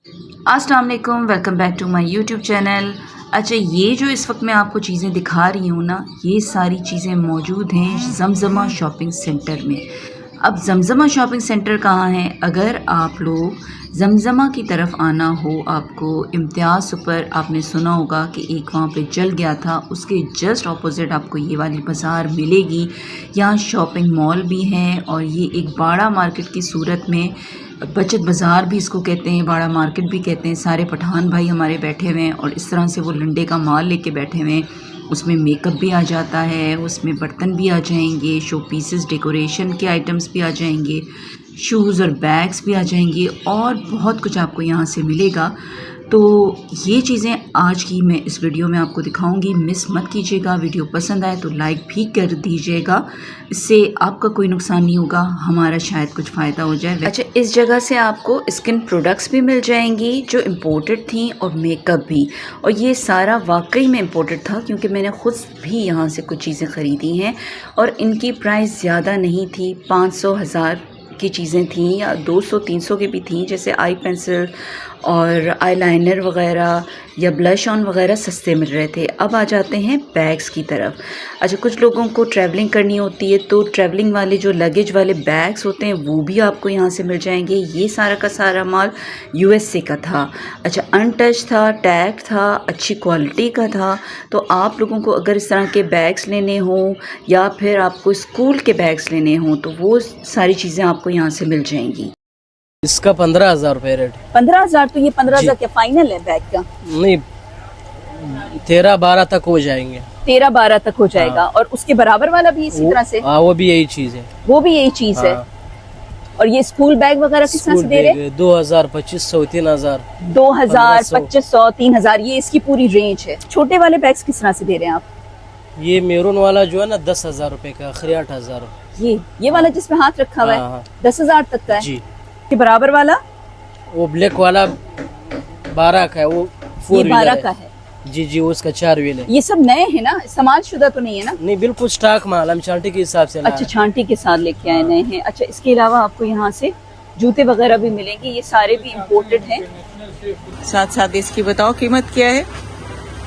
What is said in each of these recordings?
अस्सलाम वालेकुम, welcome back to my YouTube channel. अच्छा, ये जो इस वक्त मैं आपको चीज़ें दिखा रही हूँ ना, ये सारी चीज़ें मौजूद हैं जमज़मा शॉपिंग सेंटर में। अब जमज़मा शॉपिंग सेंटर कहाँ है? अगर आप लोग जमज़मा की तरफ आना हो, आपको इम्तियाज़ सुपर आपने सुना होगा कि एक वहाँ पे जल गया था, उसके जस्ट ऑपोज़िट आपको ये वाली बाज़ार मिलेगी। यहाँ शॉपिंग मॉल भी हैं और ये एक बाड़ा मार्केट की सूरत में, बचत बाज़ार भी इसको कहते हैं, बाड़ा मार्केट भी कहते हैं। सारे पठान भाई हमारे बैठे हुए हैं और इस तरह से वो लंडे का माल लेके बैठे हुए हैं। उसमें मेकअप भी आ जाता है, उसमें बर्तन भी आ जाएंगे, शो पीसेस डेकोरेशन के आइटम्स भी आ जाएंगे, शूज़ और बैग्स भी आ जाएंगे और बहुत कुछ आपको यहाँ से मिलेगा। तो ये चीज़ें आज की मैं इस वीडियो में आपको दिखाऊंगी, मिस मत कीजिएगा। वीडियो पसंद आए तो लाइक भी कर दीजिएगा, इससे आपका कोई नुकसान नहीं होगा, हमारा शायद कुछ फ़ायदा हो जाए। अच्छा, इस जगह से आपको स्किन प्रोडक्ट्स भी मिल जाएंगी जो इम्पोर्टेड थी और मेकअप भी, और ये सारा वाकई में इम्पोर्टेड था क्योंकि मैंने ख़ुद भी यहाँ से कुछ चीज़ें ख़रीदी हैं और इनकी प्राइस ज़्यादा नहीं थी। 500-1000 की चीज़ें थी या 200-300 की भी थी, जैसे आई पेंसिल और आईलाइनर वगैरह या ब्लश ऑन वगैरह सस्ते मिल रहे थे। अब आ जाते हैं बैग्स की तरफ। अच्छा, कुछ लोगों को ट्रैवलिंग करनी होती है तो ट्रैवलिंग वाले जो लगेज वाले बैग्स होते हैं वो भी आपको यहाँ से मिल जाएंगे। ये सारा का सारा माल यूएसए का था। अच्छा, अनटच था, टैग था, अच्छी क्वालिटी का था। तो आप लोगों को अगर इस तरह के बैग्स लेने हों या फिर आपको स्कूल के बैग्स लेने हों तो वो सारी चीज़ें आपको यहाँ से मिल जाएंगी। इसका 15,000 रुपये रेट। 15,000? तो ये 15,000 क्या फाइनल है बैग का? नहीं, 13-12 तक हो जाएंगे। 13-12 तक हो जाएगा। और उसके बराबर वाला भी इसी तरह से? हाँ, वो भी यही चीज है। वो भी यही चीज है। और ये स्कूल बैग वगैरह किस तरह से दे रहे हैं? 2000, 2500, 3000, 2000, 2500, 3000, ये इसकी पूरी रेंज है। छोटे वाले बैग्स किस तरह से दे रहे हैं आप? ये मेरून वाला जो है ना 10,000 रुपए का, आखिरी 8,000। ये वाला जिसमें हाथ रखा हुआ है 10,000 तक का है जी। के बराबर वाला वो ब्लैक वाला 12 का है, वो 4 12 का है। जी जी, उसका 4 व्हील है। ये सब नए हैं ना, इस्तेमाल शुदा तो नहीं है ना? नहीं, बिल्कुल स्टॉक माल, हम छांटी के हिसाब से। अच्छा, छांटी के साथ लेके आए नए हैं। अच्छा, इसके अलावा आपको यहाँ से जूते वगैरह भी मिलेंगे, ये सारे भी इम्पोर्टेड हैं। साथ साथ इसकी बताओ कीमत क्या है?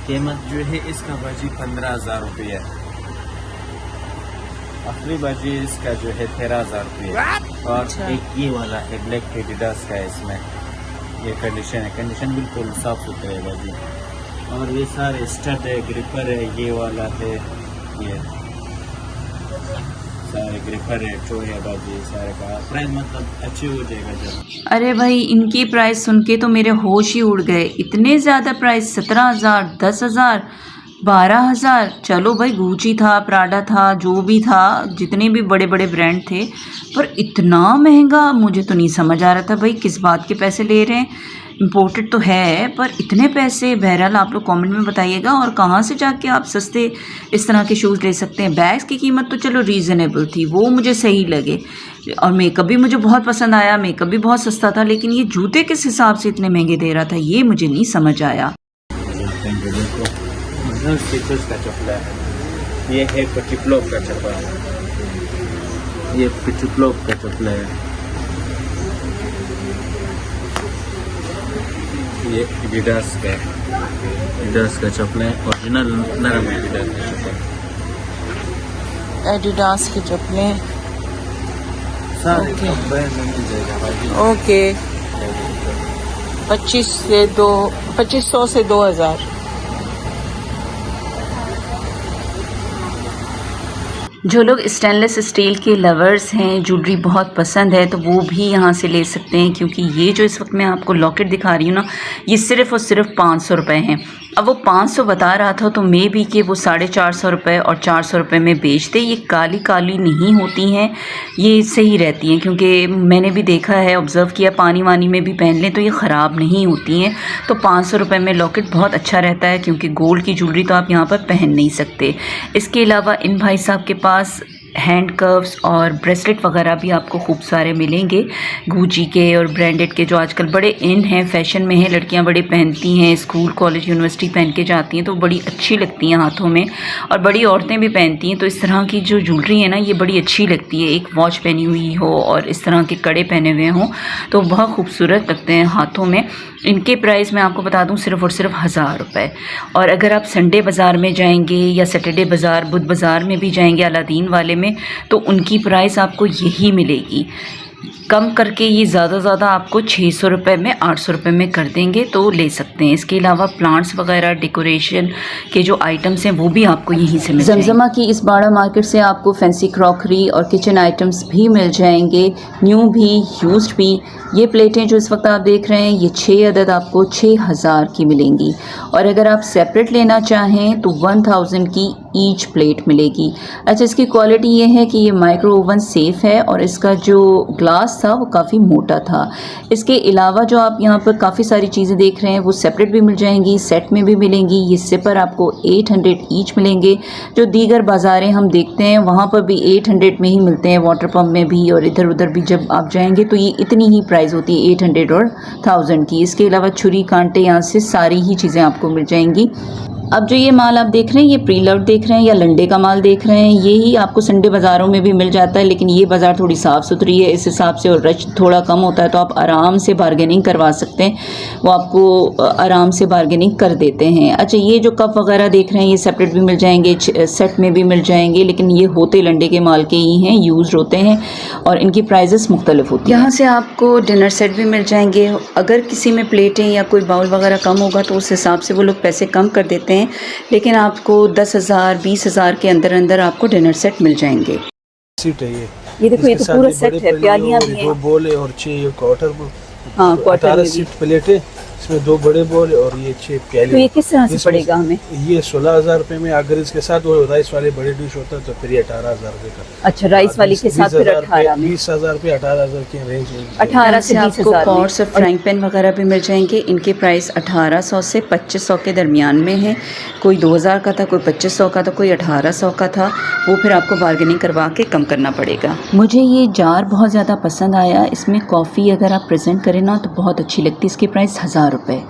कीमत जो है इसका बाजी 15,000 रुपये है। आखिरी बाजी इसका जो है 13,000 रुपये। और अच्छा। एक ये वाला है ब्लैक एडिडास का है, इसमें ये कंडीशन है, कंडीशन बिल्कुल साफ सुथरे है बाजी। और ये सारे स्टड है, ग्रिपर है, ये वाला है, ये सारे ग्रिपर है, टो है बाजी, सारे का प्राइस मतलब अच्छी हो जाएगा जब। अरे भाई, इनकी प्राइस सुन के तो मेरे होश ही उड़ गए। इतने ज़्यादा प्राइस, 17,000, 10,000, 12,000। चलो भाई, गुची था, प्राडा था, जो भी था, जितने भी बड़े बड़े ब्रांड थे, पर इतना महंगा मुझे तो नहीं समझ आ रहा था भाई किस बात के पैसे ले रहे हैं। इम्पोर्टेड तो है पर इतने पैसे। बहरहाल आप लोग कमेंट में बताइएगा और कहाँ से जाके आप सस्ते इस तरह के शूज़ ले सकते हैं। बैग्स की कीमत तो चलो रीज़नेबल थी, वो मुझे सही लगे, और मेकअप भी मुझे बहुत पसंद आया, मेकअप भी बहुत सस्ता था। लेकिन ये जूते किस हिसाब से इतने महंगे दे रहा था, ये मुझे नहीं समझ आया। का चपला है, ये है पिचुप्लोक का चपला, ये पिचुप्लोक का चपला है, ये एडिडास का है, एडिडास का चपला है, ओरिजिनल नरम है एडिडास का चपला, एडिडास की चप्पलें। सारे ब्रांड में मिल जाएगा भाई। ओके, 2500 से 2000। जो लोग स्टेनलेस स्टील के लवर्स हैं, ज्वेलरी बहुत पसंद है, तो वो भी यहाँ से ले सकते हैं, क्योंकि ये जो इस वक्त मैं आपको लॉकेट दिखा रही हूँ ना, ये सिर्फ़ और सिर्फ 500 रुपये हैं। अब वो 500 बता रहा था तो मे भी कि वो 450 रुपये और 400 रुपये में बेचते। ये काली काली नहीं होती हैं, ये सही रहती हैं, क्योंकि मैंने भी देखा है, ऑब्ज़र्व किया, पानी वानी में भी पहन लें तो ये ख़राब नहीं होती हैं। तो 500 रुपये में लॉकेट बहुत अच्छा रहता है, क्योंकि गोल्ड की ज्वेलरी तो आप यहाँ पर पहन नहीं सकते। इसके अलावा इन भाई साहब के पास हैंड कर्व्स और ब्रेसलेट वगैरह भी आपको खूब सारे मिलेंगे। गुची के और ब्रांडेड के जो आजकल बड़े इन हैं, फैशन में हैं, लड़कियां बड़े पहनती हैं, स्कूल कॉलेज यूनिवर्सिटी पहन के जाती हैं तो बड़ी अच्छी लगती हैं हाथों में, और बड़ी औरतें भी पहनती हैं। तो इस तरह की जो ज्वेलरी है ना, ये बड़ी अच्छी लगती है। एक वॉच पहनी हुई हो और इस तरह के कड़े पहने हुए हों तो बहुत खूबसूरत लगते हैं हाथों में। इनके प्राइस मैं आपको बता दूं सिर्फ़ और सिर्फ 1000 रुपये। और अगर आप संडे बाज़ार में जाएंगे या सैटरडे बाज़ार, बुध बाज़ार में भी जाएंगे अलादीन वाले में, तो उनकी प्राइस आपको यही मिलेगी। कम करके ये ज़्यादा आपको 600 रुपये में, 800 रुपये में कर देंगे तो ले सकते हैं। इसके अलावा प्लांट्स वगैरह, डेकोरेशन के जो आइटम्स हैं वो भी आपको यहीं से मिल जाएंगे। जमजमा की इस बाड़ा मार्केट से आपको फैंसी क्रॉकरी और किचन आइटम्स भी मिल जाएंगे, न्यू भी, यूज्ड भी। ये प्लेटें जो इस वक्त आप देख रहे हैं, ये 6 अदद आपको 6000 की मिलेंगी। और अगर आप सेपरेट लेना चाहें तो 1000 की ईच प्लेट मिलेगी। अच्छा, इसकी क्वालिटी ये है कि ये माइक्रो ओवन सेफ़ है और इसका जो ग्लास था वो काफ़ी मोटा था। इसके अलावा जो आप यहाँ पर काफ़ी सारी चीज़ें देख रहे हैं वो सेपरेट भी मिल जाएंगी, सेट में भी मिलेंगी। ये सिपर आपको 800 ईच मिलेंगे। जो दीगर बाज़ारें हम देखते हैं वहाँ पर भी 800 में ही मिलते हैं, वाटर पम्प में भी और इधर उधर भी जब आप जाएंगे तो ये इतनी ही प्राइस होती है, 800 और 1000 की। इसके अलावा छुरी कांटे यहाँ से सारी ही चीज़ें आपको मिल जाएंगी। अब जो ये माल आप देख रहे हैं, ये प्री लव्ड देख रहे हैं या लंडे का माल देख रहे हैं, यही आपको संडे बाज़ारों में भी मिल जाता है, लेकिन ये बाज़ार थोड़ी साफ़ सुथरी है इस हिसाब से, और रश थोड़ा कम होता है तो आप आराम से बार्गेनिंग करवा सकते हैं, वो आपको आराम से बार्गेनिंग कर देते हैं। अच्छा, ये जो कप वगैरह देख रहे हैं ये सेपरेट भी मिल जाएंगे, सेट में भी मिल जाएंगे, लेकिन ये होते लंडे के माल के ही हैं, यूज़ होते हैं और इनकी प्राइजेस मुख्तलिफ होती हैं। यहाँ से आपको डिनर सेट भी मिल जाएंगे। अगर किसी में प्लेटें या कोई बाउल वगैरह कम होगा तो उस हिसाब से वो लोग पैसे कम कर देते हैं, लेकिन आपको 10,000 20,000 के अंदर अंदर आपको डिनर सेट मिल जाएंगे। सीट है ये देखो, ये तो पूरा सेट है, प्यालियां भी हैं, 2 बोल है और 6 क्वार्टर। हाँ, क्वार्टर 18 सीट प्लेट है, इसमें 2 बड़े बोल और ये 6 प्याले। तो ये किस तरह से पड़ेगा हमें? ये 16,000 रुपये में। अगर इसके साथ वो राइस वाले बड़े डिश होता है तो फिर 18,000 रुपये का। अच्छा, राइस वाली के साथ फिर 18 में, 20,000 रुपये, 18,000 की रेंज में। 18 से 20,000 पॉट्स और फ्राइंग पैन वगैरह भी मिल जाएंगे। इनके प्राइस 1800 से 2500 के दरमियान में है। कोई 2000 का था, कोई 2500 का था, कोई 1800 का था। वो फिर आपको बार्गेनिंग करवा के कम करना पड़ेगा। मुझे ये जार बहुत ज़्यादा पसंद आया। इसमें कॉफ़ी अगर आप प्रेजेंट करें ना तो बहुत अच्छी लगती है। इसके प्राइस 1000 रुपये।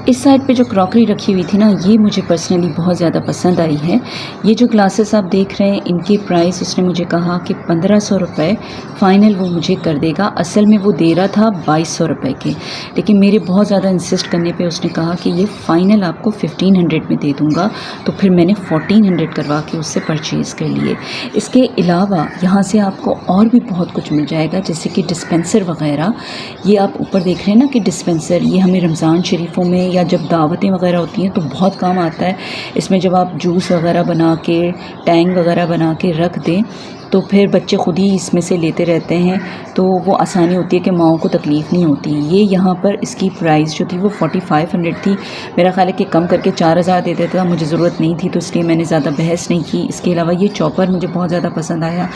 इस साइड पे जो क्रॉकरी रखी हुई थी ना, ये मुझे पर्सनली बहुत ज़्यादा पसंद आई है। ये जो ग्लासेस आप देख रहे हैं, इनके प्राइस उसने मुझे कहा कि 1500 रुपये फ़ाइनल वो मुझे कर देगा। असल में वो दे रहा था 2200 रुपये के, लेकिन मेरे बहुत ज़्यादा इंसिस्ट करने पे उसने कहा कि ये फ़ाइनल आपको 1500 में दे दूँगा। तो फिर मैंने 1400 करवा के उससे परचेज़ कर लिए। इसके अलावा यहाँ से आपको और भी बहुत कुछ मिल जाएगा, जैसे कि डिस्पेंसर वगैरह। ये आप ऊपर देख रहे हैं ना कि डिस्पेंसर, ये हमें रमज़ान शरीफों में या जब दावतें वगैरह होती हैं तो बहुत काम आता है। इसमें जब आप जूस वगैरह बना के, टैंग वगैरह बना के रख दें तो फिर बच्चे ख़ुद ही इसमें से लेते रहते हैं, तो वो आसानी होती है कि माओं को तकलीफ़ नहीं होती। ये यहाँ पर इसकी प्राइस जो थी वो 4500 थी। मेरा ख्याल है कि कम करके 4000 दे देता था, मुझे ज़रूरत नहीं थी तो इसलिए मैंने ज़्यादा बहस नहीं की। इसके अलावा ये चॉपर मुझे बहुत ज़्यादा पसंद आया।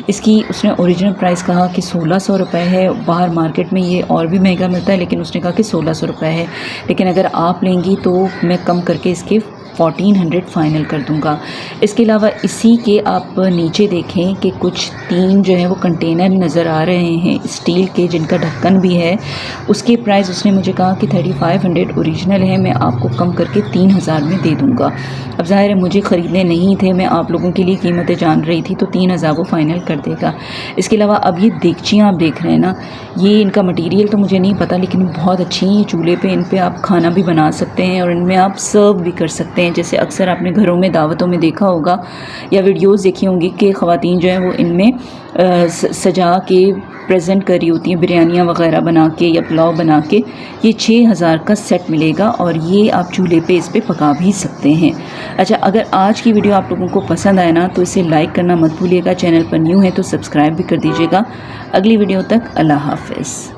इसकी उसने ओरिजिनल प्राइस कहा कि 1600 रुपये है। बाहर मार्केट में ये और भी महंगा मिलता है, लेकिन उसने कहा कि 1600 रुपये है। लेकिन अगर आप लेंगी तो मैं कम करके इसके 1400 फ़ाइनल कर दूंगा। इसके अलावा इसी के आप नीचे देखें कि कुछ 3 जो है वो कंटेनर नज़र आ रहे हैं स्टील के, जिनका ढक्कन भी है। उसके प्राइस उसने मुझे कहा कि 3500 ओरिजिनल है, मैं आपको कम करके 3000 में दे दूंगा। अब ज़ाहिर है मुझे ख़रीदने नहीं थे, मैं आप लोगों के लिए कीमतें जान रही थी, तो 3000 वो फ़ाइनल कर देगा। इसके अलावा अब ये देगचियाँ आप देख रहे हैं ना, ये इनका मटीरियल तो मुझे नहीं पता, लेकिन बहुत अच्छी हैं। चूल्हे पे इन पे आप खाना भी बना सकते हैं और इनमें आप सर्व भी कर सकते हैं। जैसे अक्सर आपने घरों में दावतों में देखा होगा या वीडियोस देखी होंगी कि ख़वातीन जो हैं वो इनमें सजा के प्रेजेंट कर रही होती हैं, बिरयानियाँ वगैरह बना के या पुलाव बना के। ये 6000 का सेट मिलेगा और ये आप चूल्हे पे इस पे पका भी सकते हैं। अच्छा, अगर आज की वीडियो आप लोगों को पसंद आए ना तो इसे लाइक करना मत भूलिएगा। चैनल पर न्यू है तो सब्सक्राइब भी कर दीजिएगा। अगली वीडियो तक अल्लाह हाफ़िज़।